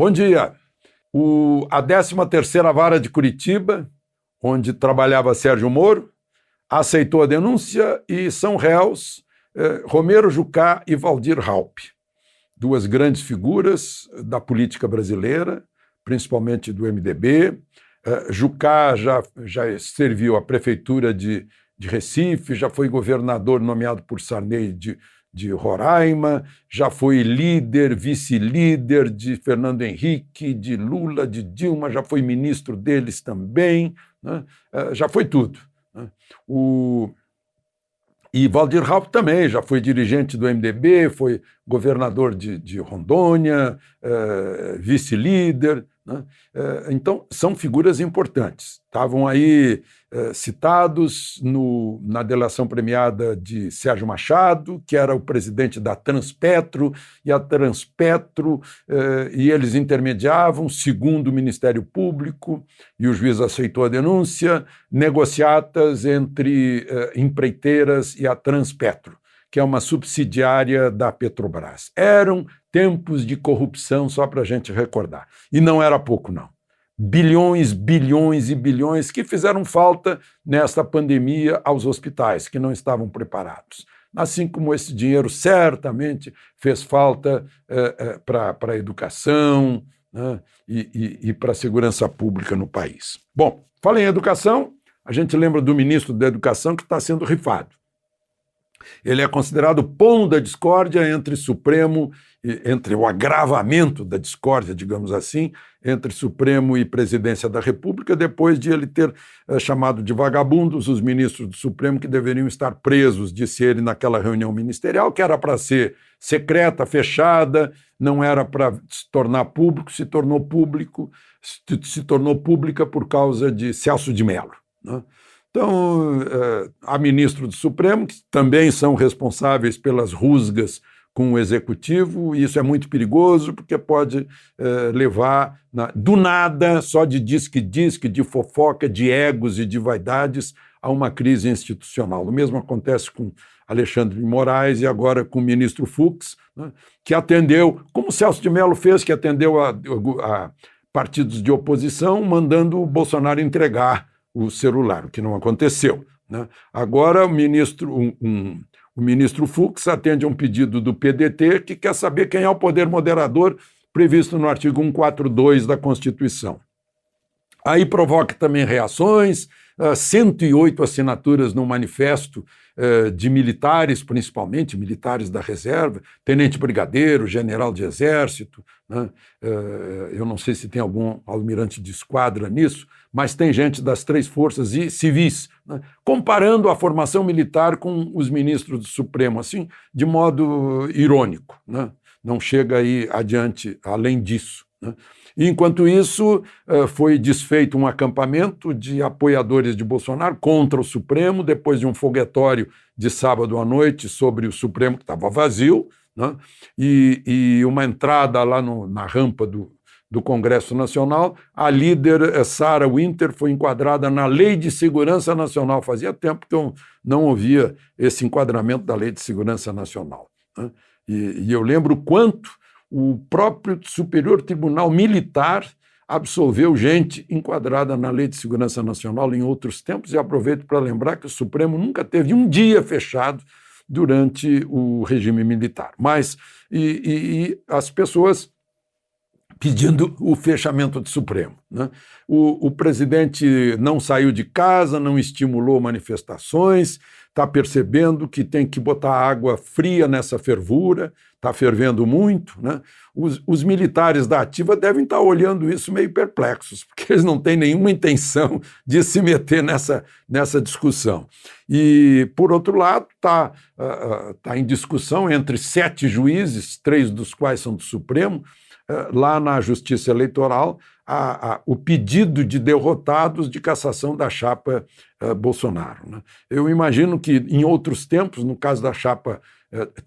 Bom dia. A 13ª Vara de Curitiba, onde trabalhava Sérgio Moro, aceitou a denúncia e são réus Romero Jucá e Waldir Raupp, duas grandes figuras da política brasileira, principalmente do MDB. Jucá já serviu à prefeitura de Recife, já foi governador nomeado por Sarney de Roraima, já foi líder, vice-líder de Fernando Henrique, de Lula, de Dilma, já foi ministro deles também, né? Já foi tudo, né? E Waldir Raupp também já foi dirigente do MDB, foi governador de Rondônia, vice-líder, né? Então, são figuras importantes. Estavam aí citados na delação premiada de Sérgio Machado, que era o presidente da Transpetro, e a Transpetro, e eles intermediavam, segundo o Ministério Público, e o juiz aceitou a denúncia, negociatas entre empreiteiras e a Transpetro, que é uma subsidiária da Petrobras. Eram tempos de corrupção, só para a gente recordar. E não era pouco, não. Bilhões, bilhões e bilhões que fizeram falta nesta pandemia aos hospitais, que não estavam preparados. Assim como esse dinheiro certamente fez falta para a educação, né, e para a segurança pública no país. Bom, falei em educação, a gente lembra do ministro da Educação que está sendo rifado. Ele é considerado o pão da discórdia entre o agravamento da discórdia, digamos assim, entre Supremo e Presidência da República, depois de ele ter chamado de vagabundos os ministros do Supremo que deveriam estar presos, disse ele naquela reunião ministerial, que era para ser secreta, fechada, não era para se tornar público, se tornou pública por causa de Celso de Mello, né? Então, há ministros do Supremo que também são responsáveis pelas rusgas com o Executivo, e isso é muito perigoso, porque pode levar, do nada, só de disque-disque, de fofoca, de egos e de vaidades, a uma crise institucional. O mesmo acontece com Alexandre de Moraes e agora com o ministro Fux, né, que atendeu, como Celso de Mello fez, que atendeu a partidos de oposição, mandando o Bolsonaro entregar o celular, o que não aconteceu, né? Agora o ministro Fux atende a um pedido do PDT que quer saber quem é o poder moderador previsto no artigo 142 da Constituição. Aí provoca também reações, 108 assinaturas no manifesto de militares, principalmente militares da reserva, tenente brigadeiro, general de exército, né? Eu não sei se tem algum almirante de esquadra nisso, mas tem gente das 3 forças e civis, né? Comparando a formação militar com os ministros do Supremo, assim, de modo irônico, né? Não chega aí adiante além disso, né? E, enquanto isso, foi desfeito um acampamento de apoiadores de Bolsonaro contra o Supremo, depois de um foguetório de sábado à noite sobre o Supremo, que estava vazio, né? E uma entrada lá na rampa do Congresso Nacional. A líder, Sarah Winter, foi enquadrada na Lei de Segurança Nacional. Fazia tempo que eu não ouvia esse enquadramento da Lei de Segurança Nacional, né? E eu lembro quanto o próprio Superior Tribunal Militar absolveu gente enquadrada na Lei de Segurança Nacional em outros tempos, e aproveito para lembrar que o Supremo nunca teve um dia fechado durante o regime militar. Mas as pessoas pedindo o fechamento do Supremo, né? O presidente não saiu de casa, não estimulou manifestações, está percebendo que tem que botar água fria nessa fervura, está fervendo muito, né? Os militares da ativa devem estar olhando isso meio perplexos, porque eles não têm nenhuma intenção de se meter nessa discussão. E, por outro lado, está em discussão entre 7 juízes, 3 dos quais são do Supremo, lá na Justiça Eleitoral, o pedido de derrotados de cassação da chapa Bolsonaro, né? Eu imagino que, em outros tempos, no caso da chapa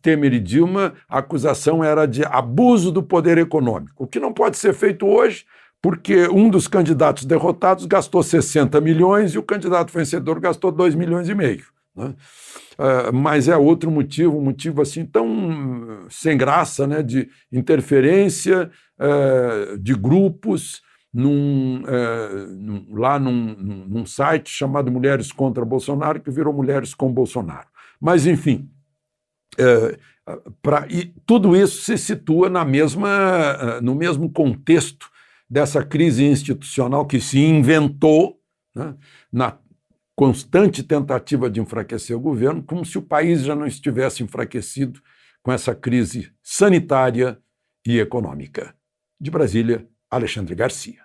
Temer e Dilma, a acusação era de abuso do poder econômico, o que não pode ser feito hoje, porque um dos candidatos derrotados gastou 60 milhões e o candidato vencedor gastou 2,5 milhões. né? Mas é outro motivo, um motivo assim tão sem graça, né, de interferência de grupos lá num site chamado Mulheres contra Bolsonaro, que virou Mulheres com Bolsonaro. Mas, enfim, e tudo isso se situa no mesmo contexto dessa crise institucional que se inventou, né, na constante tentativa de enfraquecer o governo, como se o país já não estivesse enfraquecido com essa crise sanitária e econômica. De Brasília, Alexandre Garcia.